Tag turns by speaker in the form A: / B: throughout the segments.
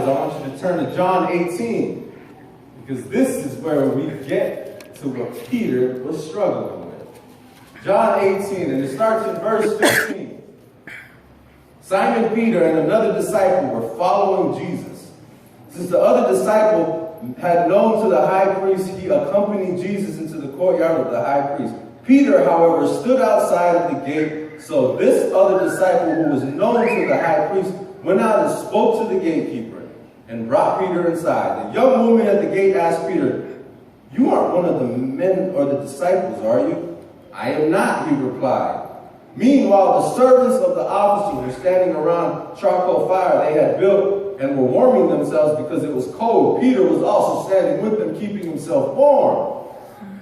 A: Bibles, I want you to turn to John 18, because this is where we get to what Peter was struggling with. John 18, and it starts in verse 15. Simon Peter and another disciple were following Jesus. Since the other disciple had known to the high priest, he accompanied Jesus into the courtyard of the high priest. Peter, however, stood outside of the gate. So this other disciple, who was known to the high priest, went out and spoke to the gatekeeper and brought Peter inside. The young woman at the gate asked Peter, "You aren't one of the men or the disciples, are you?" "I am not," he replied. Meanwhile, the servants of the officers were standing around charcoal fire they had built and were warming themselves because it was cold. Peter was also standing with them, keeping himself warm.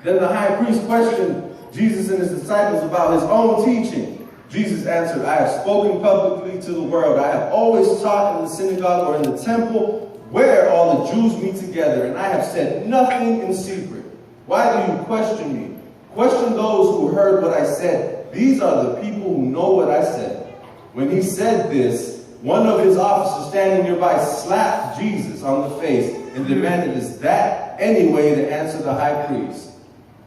A: Then the high priest questioned Jesus and his disciples about his own teaching. Jesus answered, "I have spoken publicly to the world. I have always taught in the synagogue or in the temple where all the Jews meet together, and I have said nothing in secret. Why do you question me? Question those who heard what I said. These are the people who know what I said." When he said this, one of his officers standing nearby slapped Jesus on the face and demanded, "Is that any way to answer the high priest?"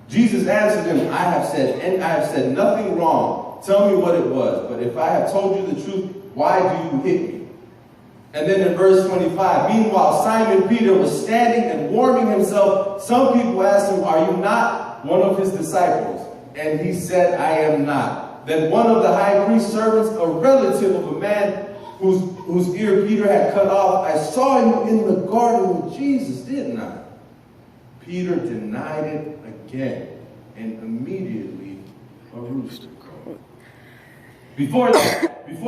A: Jesus answered him, I have said nothing wrong. Tell me what it was. But if I have told you the truth, why do you hit me?" And then in verse 25, meanwhile, Simon Peter was standing and warming himself. Some people asked him, "Are you not one of his disciples?" And he said, "I am not." Then one of the high priest's servants, a relative of a man whose ear Peter had cut off, "I saw you in the garden with Jesus, didn't I?" Peter denied it again, and immediately a rooster crowed. Before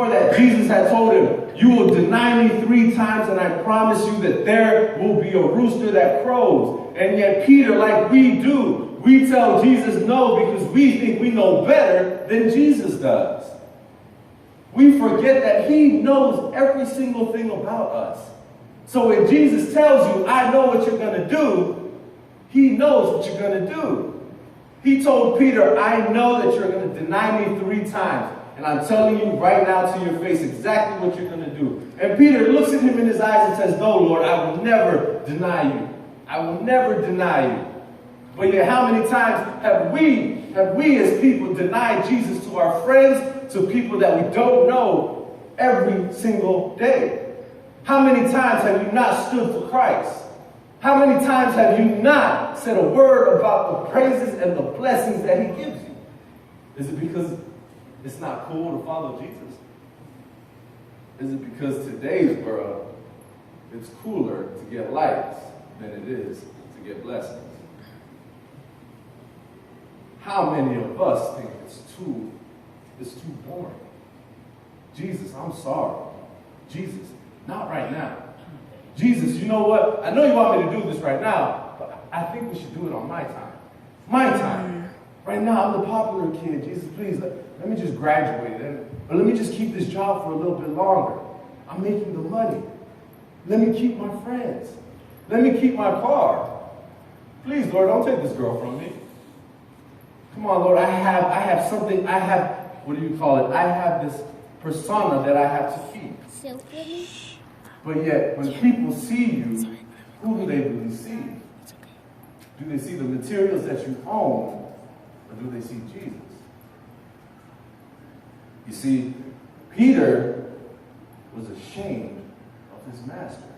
A: that, Jesus had told him, "You will deny me 3 times, and I promise you that there will be a rooster that crows." And yet Peter, like we do, we tell Jesus no because we think we know better than Jesus does. We forget that he knows every single thing about us. So when Jesus tells you, "I know what you're going to do," he knows what you're going to do. He told Peter, "I know that you're going to deny me 3 times. And I'm telling you right now to your face exactly what you're going to do." And Peter looks at him in his eyes and says, "No, Lord, I will never deny you. I will never deny you." But yet how many times have we as people denied Jesus to our friends, to people that we don't know every single day? How many times have you not stood for Christ? How many times have you not said a word about the praises and the blessings that he gives you? Is it because it's not cool to follow Jesus? Is it because today's world, it's cooler to get likes than it is to get blessings? How many of us think it's too boring? Jesus, I'm sorry. Jesus, not right now. Jesus, you know what? I know you want me to do this right now, but I think we should do it on my time. My time. Right now, I'm the popular kid. Jesus, please, let me just graduate. Or let me just keep this job for a little bit longer. I'm making the money. Let me keep my friends. Let me keep my car. Please, Lord, don't take this girl from me. Come on, Lord, I have something, what do you call it? I have this persona that I have to keep. But yet, when people see you, who do they really see? Do they see the materials that you own, or do they see Jesus? You see, Peter was ashamed of his master.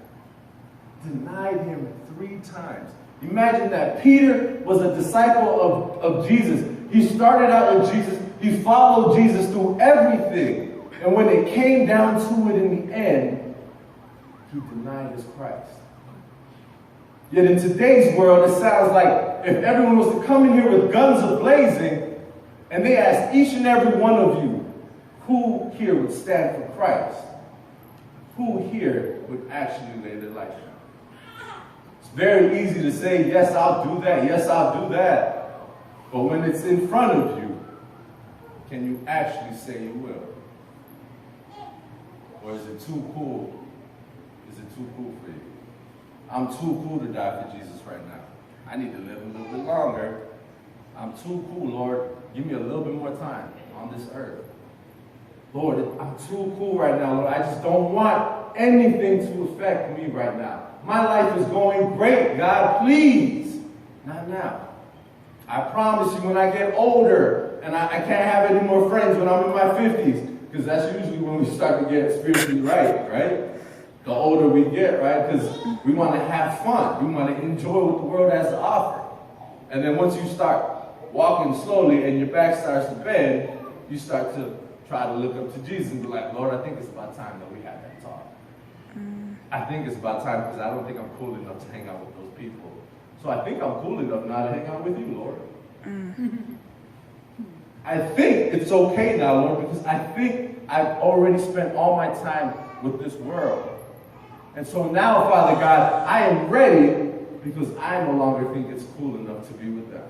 A: Denied him 3 times. Imagine that. Peter was a disciple of Jesus. He started out with Jesus. He followed Jesus through everything. And when it came down to it in the end, he denied his Christ. Yet in today's world, it sounds like if everyone was to come in here with guns a-blazing, and they asked each and every one of you, who here would stand for Christ? Who here would actually lay their life down? It's very easy to say, yes, I'll do that. Yes, I'll do that. But when it's in front of you, can you actually say you will? Or is it too cool? Is it too cool for you? I'm too cool to die for Jesus right now. I need to live a little bit longer. I'm too cool, Lord. Give me a little bit more time on this earth. Lord, I'm too cool right now, Lord. I just don't want anything to affect me right now. My life is going great. God, please. Not now. I promise you when I get older and I can't have any more friends when I'm in my 50s, because that's usually when we start to get spiritually right? The older we get, right? Because we want to have fun. We want to enjoy what the world has to offer. And then once you start walking slowly and your back starts to bend, you start to try to look up to Jesus and be like, Lord, I think it's about time that we have that talk. I think it's about time because I don't think I'm cool enough to hang out with those people. So I think I'm cool enough now to hang out with you, Lord. I think it's okay now, Lord, because I think I've already spent all my time with this world. And so now, Father God, I am ready because I no longer think it's cool enough to be with them.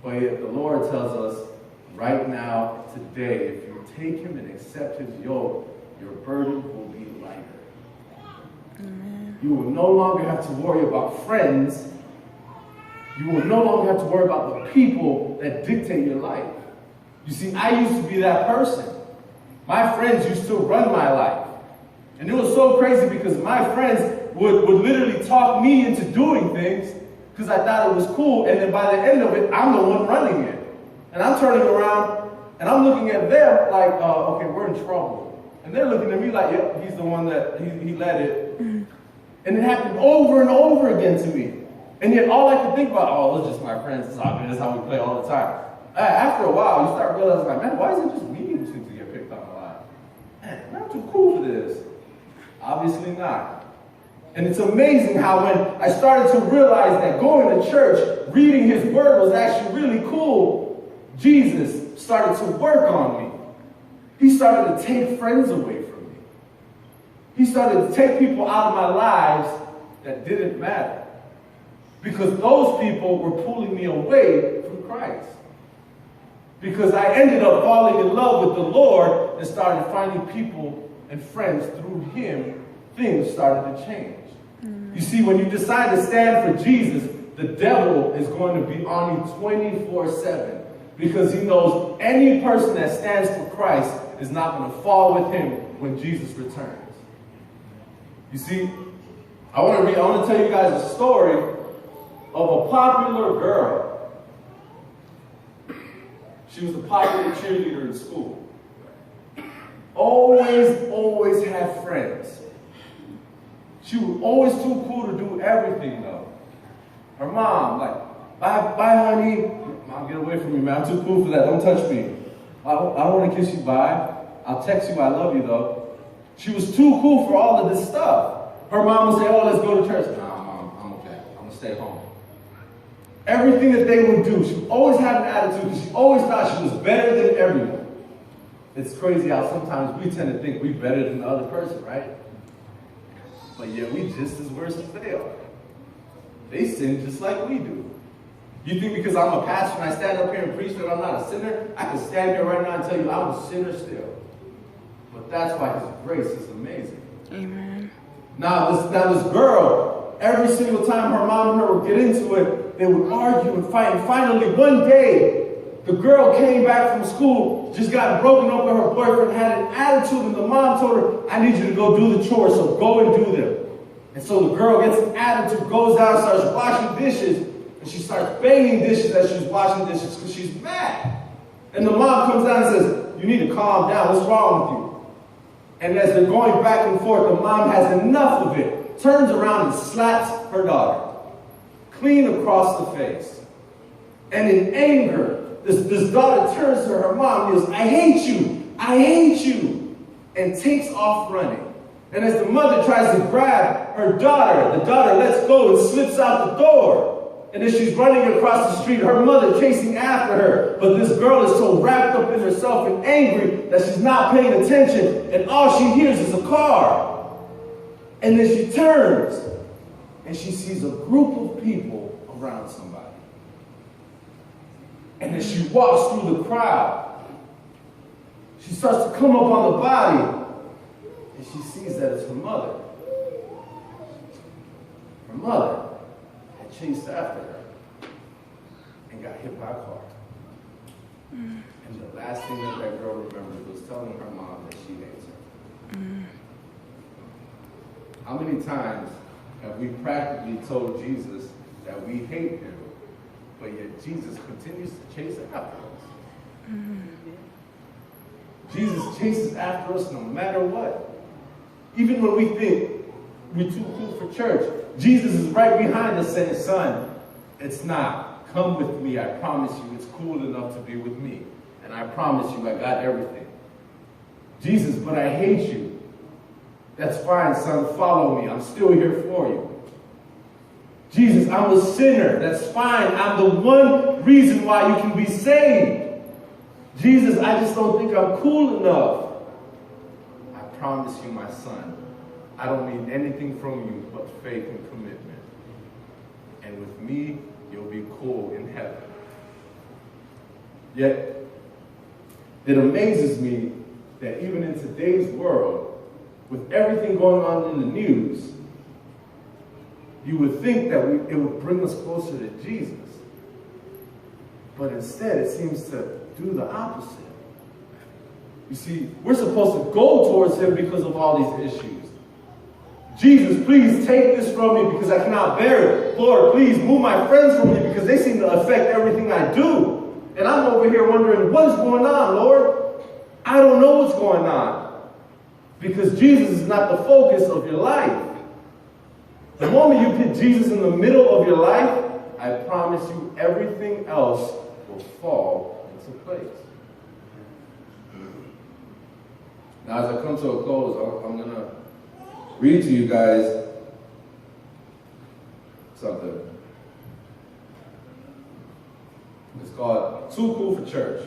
A: But yet the Lord tells us right now, today, if you take him and accept his yoke, your burden will be lighter. Amen. You will no longer have to worry about friends. You will no longer have to worry about the people that dictate your life. You see, I used to be that person. My friends used to run my life. And it was so crazy because my friends would literally talk me into doing things because I thought it was cool. And then by the end of it, I'm the one running it. And I'm turning around and I'm looking at them like, okay, we're in trouble. And they're looking at me like, yep, he's the one that he led it. And it happened over and over again to me. And yet all I could think about, oh, it's just my friends. It's all good. That's how we play all the time. After a while, you start realizing, like, man, why is it just me who seems to get picked on a lot? Man, I'm not too cool for this. Obviously not. And it's amazing how when I started to realize that going to church, reading his word was actually really cool, Jesus started to work on me. He started to take friends away from me. He started to take people out of my lives that didn't matter. Because those people were pulling me away from Christ. Because I ended up falling in love with the Lord and started finding people and friends through him, things started to change. You see, when you decide to stand for Jesus, the devil is going to be on you 24/7 because he knows any person that stands for Christ is not going to fall with him when Jesus returns. You see, I want to tell you guys a story of a popular girl. She was a popular cheerleader in school. Always had friends. She was always too cool to do everything, though. Her mom, like, bye, honey. Mom, get away from me, man. I'm too cool for that. Don't touch me. I don't want to kiss you, bye. I'll text you, I love you, though. She was too cool for all of this stuff. Her mom would say, oh, let's go to church. Nah, Mom, I'm okay. I'm going to stay home. Everything that they would do, she always had an attitude because she always thought she was better than everyone. It's crazy how sometimes we tend to think we're better than the other person, right? But yet we just as worse as they are. They sin just like we do. You think because I'm a pastor and I stand up here and preach that I'm not a sinner? I can stand here right now and tell you I'm a sinner still. But that's why his grace is amazing.
B: Amen.
A: Now this girl, every single time her mom and her would get into it, they would argue and fight. And finally, one day, the girl came back from school, just got broken up with her boyfriend, had an attitude, and the mom told her, I need you to go do the chores, so go and do them. And so the girl gets an attitude, goes down, starts washing dishes, and she starts banging dishes as she's washing dishes because she's mad. And the mom comes down and says, you need to calm down, what's wrong with you? And as they're going back and forth, the mom has enough of it, turns around and slaps her daughter, clean across the face. And in anger, this daughter turns to her mom and yells, I hate you, and takes off running. And as the mother tries to grab her daughter, the daughter lets go and slips out the door. And as she's running across the street, her mother chasing after her. But this girl is so wrapped up in herself and angry that she's not paying attention. And all she hears is a car. And then she turns and she sees a group of people around somebody. And as she walks through the crowd, she starts to come up on the body. And she sees that it's her mother. Her mother had chased after her and got hit by a car. And the last thing that girl remembered was telling her mom that she hates her. How many times have we practically told Jesus that we hate him, but yet Jesus continues to chase after us? Jesus chases after us no matter what. Even when we think we're too cool for church, Jesus is right behind us saying, son, it's not. Come with me. I promise you it's cool enough to be with me. And I promise you I got everything. Jesus, but I hate you. That's fine, son. Follow me. I'm still here for you. Jesus, I'm a sinner. That's fine. I'm the one reason why you can be saved. Jesus, I just don't think I'm cool enough. I promise you, my son, I don't need anything from you but faith and commitment. And with me, you'll be cool in heaven. Yet, it amazes me that even in today's world, with everything going on in the news, you would think that it would bring us closer to Jesus. But instead, it seems to do the opposite. You see, we're supposed to go towards him because of all these issues. Jesus, please take this from me because I cannot bear it. Lord, please move my friends from me because they seem to affect everything I do. And I'm over here wondering, what is going on, Lord? I don't know what's going on. Because Jesus is not the focus of your life. The moment you put Jesus in the middle of your life, I promise you everything else will fall into place. Now, as I come to a close, I'm going to read to you guys something. It's called Too Cool for Church.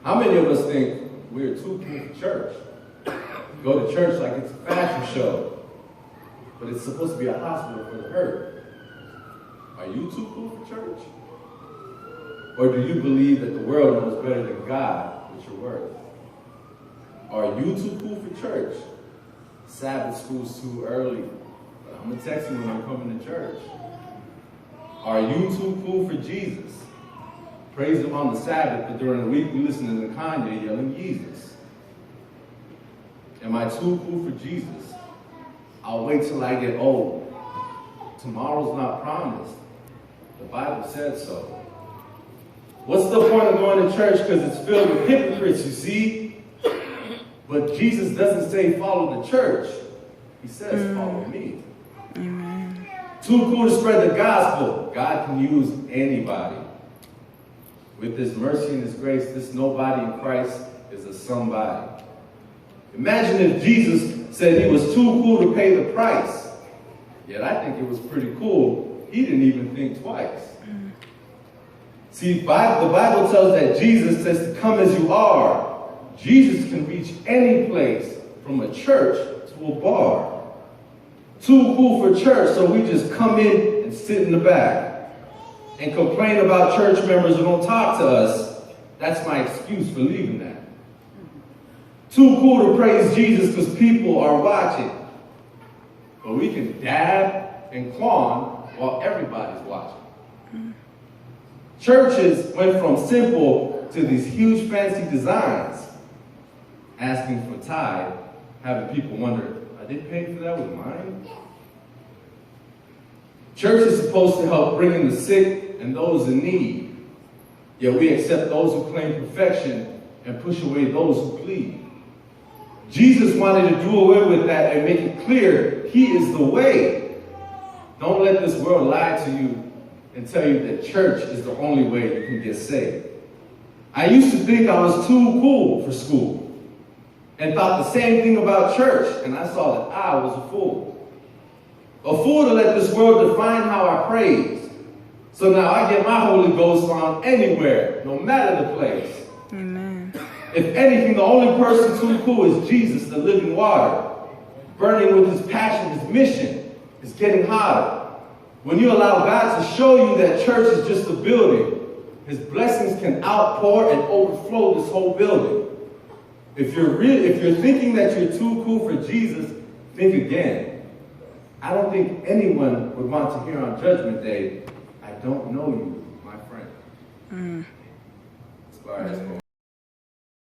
A: How many of us think we're too cool for church? Go to church like it's a fashion show, but it's supposed to be a hospital for the hurt. Are you too cool for church? Or do you believe that the world knows better than God what you're worth? Are you too cool for church? Sabbath school's too early, but I'm going to text you when I'm coming to church. Are you too cool for Jesus? Praise him on the Sabbath, but during the week we listen to Kanye yelling Jesus. Am I too cool for Jesus? I'll wait till I get old. Tomorrow's not promised. The Bible said so. What's the point of going to church because it's filled with hypocrites, you see? But Jesus doesn't say follow the church. He says follow me.
B: Amen.
A: Too cool to spread the gospel. God can use anybody. With his mercy and his grace, this nobody in Christ is a somebody. Imagine if Jesus said he was too cool to pay the price. Yet I think it was pretty cool. He didn't even think twice. See, the Bible tells that Jesus says to come as you are. Jesus can reach any place, from a church to a bar. Too cool for church, so we just come in and sit in the back and complain about church members who don't talk to us. That's my excuse for leaving that. Too cool to praise Jesus because people are watching. But we can dab and clown while everybody's watching. Churches went from simple to these huge fancy designs. Asking for tithe, having people wonder, are they paying for that with mine? Church is supposed to help bring in the sick and those in need. Yet we accept those who claim perfection and push away those who plead. Jesus wanted to do away with that and make it clear he is the way. Don't let this world lie to you and tell you that church is the only way you can get saved. I used to think I was too cool for school and thought the same thing about church, and I saw that I was a fool. A fool to let this world define how I praise. So now I get my Holy Ghost on anywhere, no matter the place.
B: Amen.
A: If anything, the only person too cool is Jesus, the living water. Burning with his passion, his mission is getting hotter. When you allow God to show you that church is just a building, his blessings can outpour and overflow this whole building. If you're thinking that you're too cool for Jesus, think again. I don't think anyone would want to hear on Judgment Day, I don't know you, my friend. As far as